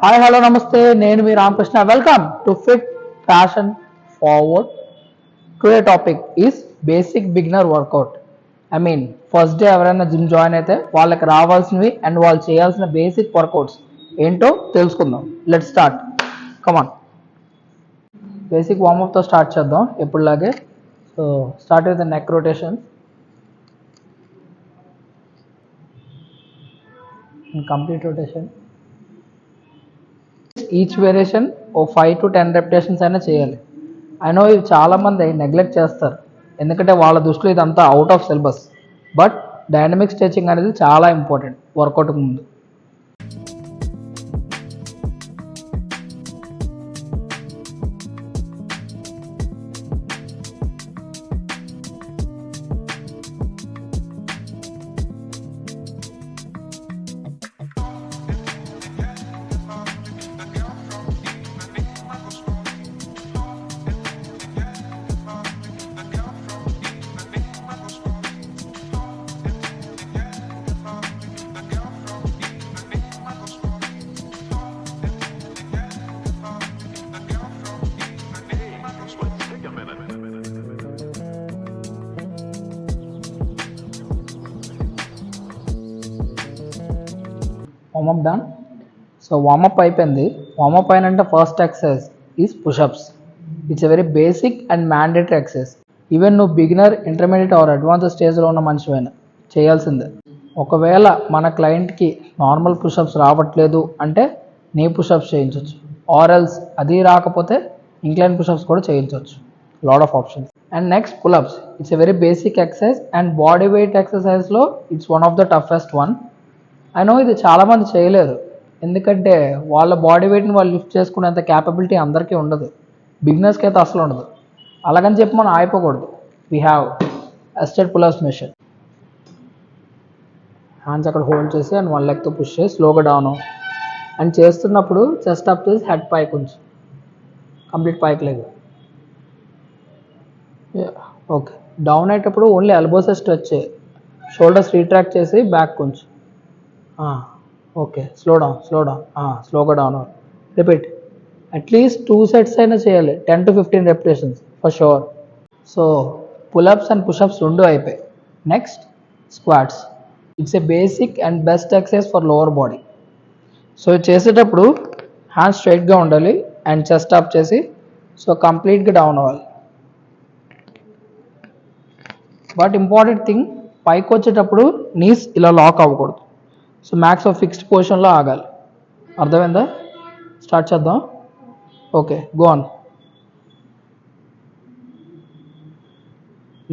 Hi hello నమస్తే, నేను మీ Ramakrishna. Welcome to fit fashion forward. Today topic is basic beginner workout. First day ఎవరైనా gym join అయితే వాళ్ళకి రావాల్సినవి అండ్ వాళ్ళు చేయాల్సిన బేసిక్ వర్కౌట్స్ ఏంటో తెలుసుకుందాం. Let start. కమాన్. బేసిక్ వార్మప్తో స్టార్ట్ చేద్దాం ఎప్పుడులాగే. So start with neck rotation, complete rotation. Each variation of 5 to 10 repetitions అయినా చేయాలి. అయినో ఇవి చాలామంది నెగ్లెక్ట్ చేస్తారు, ఎందుకంటే వాళ్ళ దృష్టిలో ఇదంతా out of syllabus. But dynamic stretching అనేది చాలా ఇంపార్టెంట్ వర్కౌట్కి ముందు. Warmup done. సో వార్మప్ అయిపోయింది. వార్మప్ అయినంటే first exercise is pushups. It's a very basic and mandatory exercise. Even నువ్వు బిగినర్, ఇంటర్మీడియట్ ఆర్ అడ్వాన్స్ స్టేజ్లో ఉన్న మనిషివైనా చేయాల్సిందే. ఒకవేళ మన క్లయింట్కి నార్మల్ పుషప్స్ రావట్లేదు అంటే నీ పుషప్స్ చేయించవచ్చు, ఆర్ ఎల్స్ అది రాకపోతే ఇంక్లైన్ పుషప్స్ కూడా చేయించవచ్చు. Lot of options. And next pullups. It's a very basic exercise and body weight ఎక్సర్సైజ్లో it's one of the toughest one. అయినో ఇది చాలామంది చేయలేరు, ఎందుకంటే వాళ్ళ బాడీ వెయిట్ని వాళ్ళు లిఫ్ట్ చేసుకునేంత క్యాపబిలిటీ అందరికీ ఉండదు, బిగినర్స్కి అయితే అసలు ఉండదు. అలాగని చెప్పి మనం ఆగిపోకూడదు. We have assisted pullups machine. Hands అక్కడ హోల్డ్ చేసి అండ్ వన్ లెగ్తో పుష్ చేసి స్లోగా డౌన్ అండ్ చేస్తున్నప్పుడు చెస్ట్ అప్ చేసి హెడ్ పైకి ఉంచి కంప్లీట్ పైకి లేదు. ఓకే. డౌన్ అయ్యేటప్పుడు ఓన్లీ ఎల్బోస్ స్ట్రెచ్ చేయి, షోల్డర్స్ రీట్రాక్ట్ చేసి బ్యాక్ కొంచెం. ఓకే. స్లో డౌన్ స్లోగా డౌన్. రిపీట్. అట్లీస్ట్ 2 sets అయినా చేయాలి, 10 to 15 repetitions for sure. So pullups and pushups రెండు అయిపోయాయి. Next squats. It's a basic and best exercise for lower body. So చేసేటప్పుడు hands స్ట్రైట్గా ఉండాలి అండ్ చెస్ట్ అప్ చేసి so కంప్లీట్గా డౌన్ అవ్వాలి. బట్ ఇంపార్టెంట్ థింగ్, పైకి వచ్చేటప్పుడు నీస్ ఇలా లాక్ అవ్వకూడదు. సో మ్యాక్స్ ఆఫ్ ఫిక్స్డ్ పొజిషన్లో ఆగాలి. అర్థమైందా? స్టార్ట్ చేద్దాం. Okay, go on.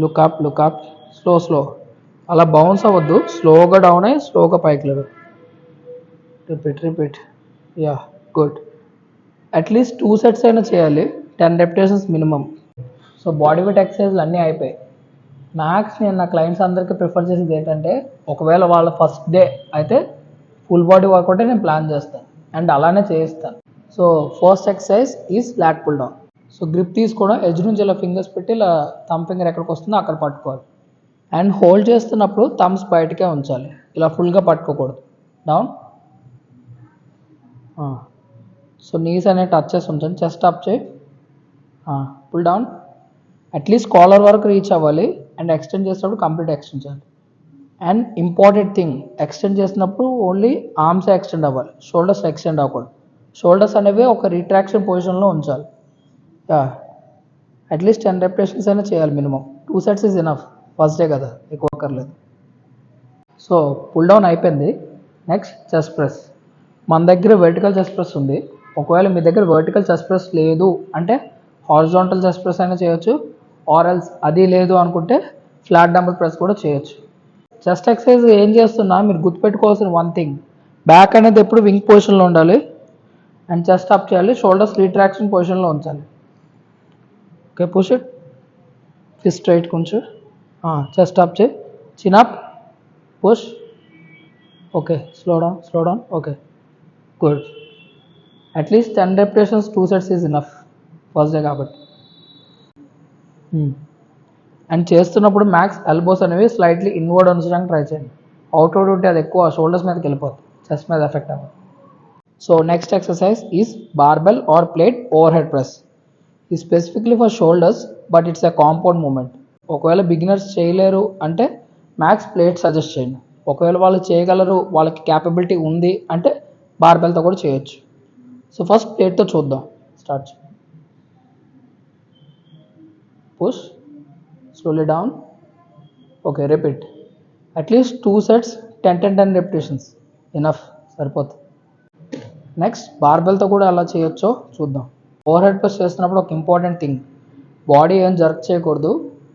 Look up, slow. అలా బౌన్స్ అవ్వద్దు, స్లోగా డౌన్ అయ్యి స్లోగా పైకి లేదు. Repeat. Yeah, good. At least 2 sets అయినా చేయాలి, 10 repetitions minimum. So body weight ఎక్సర్సైజ్లు అన్నీ అయిపోయాయి. మ్యాక్స్ నేను నా క్లయింట్స్ అందరికీ ప్రిఫర్ చేసేది ఏంటంటే, ఒకవేళ వాళ్ళ ఫస్ట్ డే అయితే ఫుల్ బాడీ వర్కౌటే నేను ప్లాన్ చేస్తాను అండ్ అలానే చేయిస్తాను. So first exercise is lat pull down. So grip తీసుకోవడం, ఎడ్జ్ నుంచి ఇలా ఫింగర్స్ పెట్టి ఇలా థమ్ ఫింగర్ ఎక్కడికి వస్తుందో అక్కడ పట్టుకోవాలి అండ్ హోల్డ్ చేస్తున్నప్పుడు థమ్స్ బయటకే ఉంచాలి, ఇలా ఫుల్గా పట్టుకోకూడదు. డౌన్. సో నీస్ అనేవి టచ్ చేసి ఉంచండి, చెస్ట్ అప్ చేయి, పుల్ డౌన్. అట్లీస్ట్ కాలర్ వరకు రీచ్ అవ్వాలి అండ్ ఎక్స్టెండ్ చేసినప్పుడు కంప్లీట్ ఎక్స్టెండ్ చేయాలి. అండ్ ఇంపార్టెంట్ థింగ్, ఎక్స్టెండ్ చేసినప్పుడు ఓన్లీ ఆర్మ్సే ఎక్స్టెండ్ అవ్వాలి, షోల్డర్స్ ఎక్స్టెండ్ అవ్వకూడదు. షోల్డర్స్ అనేవి ఒక రిట్రాక్షన్ పొజిషన్లో ఉంచాలి. అట్లీస్ట్ 10 రెపిటేషన్స్ అయినా చేయాలి minimum. 2 sets is enough, first day కదా, ఎక్కువ అక్కర్లేదు. సో పుల్ డౌన్ అయిపోయింది. Next chest press. మన దగ్గర వర్టికల్ చెస్ట్ ప్రెస్ ఉంది. ఒకవేళ మీ దగ్గర వర్టికల్ చెస్ట్ ప్రెస్ లేదు అంటే హారిజాంటల్ చెస్ట్ ప్రెస్ అయినా చేయొచ్చు, ఆర్ ఎల్స్ అది లేదు అనుకుంటే ఫ్లాట్ డంబుల్ ప్రెస్ కూడా చేయొచ్చు. చెస్ట్ ఎక్సర్సైజ్ ఏం చేస్తున్నా మీరు గుర్తుపెట్టుకోవాల్సిన వన్ థింగ్, బ్యాక్ అనేది ఎప్పుడు వింగ్ పొజిషన్లో ఉండాలి అండ్ చెస్ట్ అప్ చేయాలి, షోల్డర్స్ రిట్రాక్షన్ పొజిషన్లో ఉంచాలి. Okay, push it, fist straight కొంచెం, చెస్ట్ అప్ చేయి, chin up, push. Okay, slow down. Okay, good. At least 10 repetitions, 2 sets is enough first day కాబట్టి. అండ్ చేస్తున్నప్పుడు మ్యాక్స్ ఎల్బోస్ అనేవి స్లైట్లీ ఇన్వర్డ్ ఉంచడానికి try చేయండి. అవుట్వర్డ్ ఉంటే అది ఎక్కువ షోల్డర్స్ మీదకి వెళ్ళిపోతుంది, చెస్ట్ మీద ఎఫెక్ట్ అవ్వదు. So next exercise is barbell or plate over head press. ఈ specifically for shoulders but it's a compound movement. ఒకవేళ బిగినర్స్ చేయలేరు అంటే మ్యాక్స్ ప్లేట్ సజెస్ట్ చేయండి. ఒకవేళ వాళ్ళు చేయగలరు, వాళ్ళకి క్యాపబిలిటీ ఉంది అంటే బార్బెల్తో కూడా చేయొచ్చు. సో ఫస్ట్ ప్లేట్తో చూద్దాం. Start. Push slowly down. Okay, repeat at least 2 sets 10 repetitions enough, సరిపోతుంది. నెక్స్ట్ బార్బెల్తో కూడా ఎలా చేయొచ్చో చూద్దాం. ఓవర్ హెడ్ ప్రెస్ చేస్తున్నప్పుడు ఒక ఇంపార్టెంట్ థింగ్, బాడీ ఏం జర్క్ చేయకూడదు.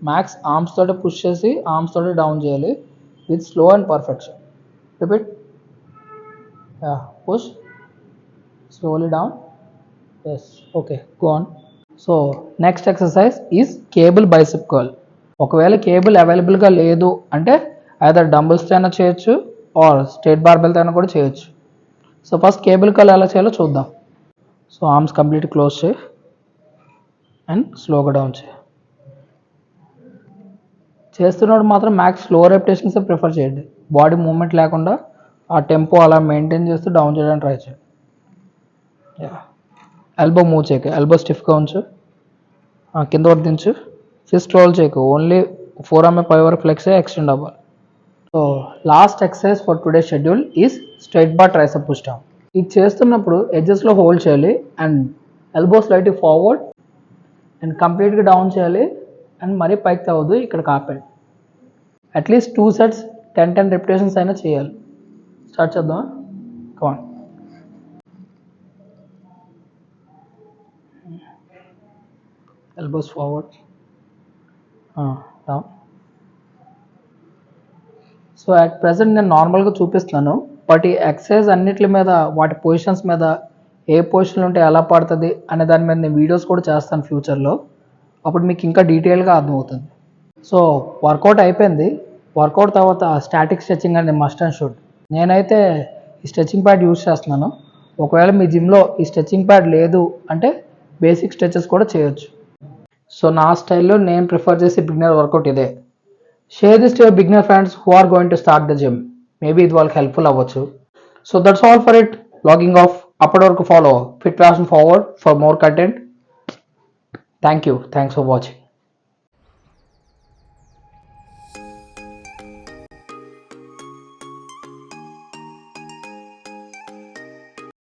మ్యాక్స్ ఆర్మ్స్ తోటి పుష్ చేసి ఆర్మ్స్ తోటి డౌన్ చేయాలి with slow and perfection. Repeat. Push slowly down. Yes, okay, go on. So next exercise is cable bicep curl. ఒకవేళ cable అవైలబుల్గా లేదు అంటే ఐదర్ డంబుల్స్తో అయినా చేయొచ్చు ఆర్ స్ట్రేట్ బార్బెల్తో అయినా కూడా చేయొచ్చు. సో ఫస్ట్ కేబుల్ కర్ల్ ఎలా చేయాలో చూద్దాం. సో ఆర్మ్స్ కంప్లీట్ క్లోజ్ చేయి అండ్ స్లోగా డౌన్ చేయి. చేస్తున్నప్పుడు మాత్రం మ్యాక్స్ స్లో రెపిటేషన్స్ ప్రిఫర్ చేయండి. బాడీ మూవ్మెంట్ లేకుండా ఆ టెంపో అలా మెయింటైన్ చేస్తూ డౌన్ చేయడానికి ట్రై చేయండి. ఎల్బో మూవ్ చేయకు, ఎల్బో స్టిఫ్గా ఉంచు, కింద వరకు దించు. ఫిస్ట్ రోల్ చేయకు, ఓన్లీ 4 mm పై వరకు ఫ్లెక్స్ ఎక్స్టెండ్ అవ్వాలి. So last exercise for today schedule is straight bar tricep push down. ఇది చేస్తున్నప్పుడు ఎడ్జెస్లో హోల్డ్ చేయాలి and elbows light forward and కంప్లీట్గా డౌన్ చేయాలి అండ్ మరీ పైకి తవ్వద్దు, ఇక్కడ కాపండి. అట్లీస్ట్ 2 sets 10 repetitions అయినా చేయాలి. స్టార్ట్ చేద్దాం. Come on. Elbows forward, down. So at present నేను నార్మల్గా చూపిస్తున్నాను, బట్ ఈ ఎక్సర్సైజ్ అన్నిటి మీద, వాటి పొజిషన్స్ మీద, ఏ పొజిషన్లో ఉంటే ఎలా పడుతుంది అనే దాని మీద నేను వీడియోస్ కూడా చేస్తాను ఫ్యూచర్లో. అప్పుడు మీకు ఇంకా డీటెయిల్గా అర్థమవుతుంది. సో వర్కౌట్ అయిపోయింది. వర్కౌట్ తర్వాత static stretching and must and should. నేనైతే ఈ స్ట్రెచింగ్ ప్యాడ్ యూజ్ చేస్తున్నాను. ఒకవేళ మీ జిమ్లో ఈ స్ట్రెచింగ్ ప్యాడ్ లేదు అంటే బేసిక్ స్ట్రెచెస్ కూడా చేయొచ్చు. సో నా స్టైల్లో నేను ప్రిఫర్ చేసే బిగినర్ వర్కౌట్ ఇదే. Share this to your beginner friends who are going to start the gym. Maybe ఇది వాళ్ళకి హెల్ప్ఫుల్ అవ్వచ్చు. So that's all for it. Logging off. అప్పటి వరకు follow fit fashion forward for more content. Thank you. Thanks for watching.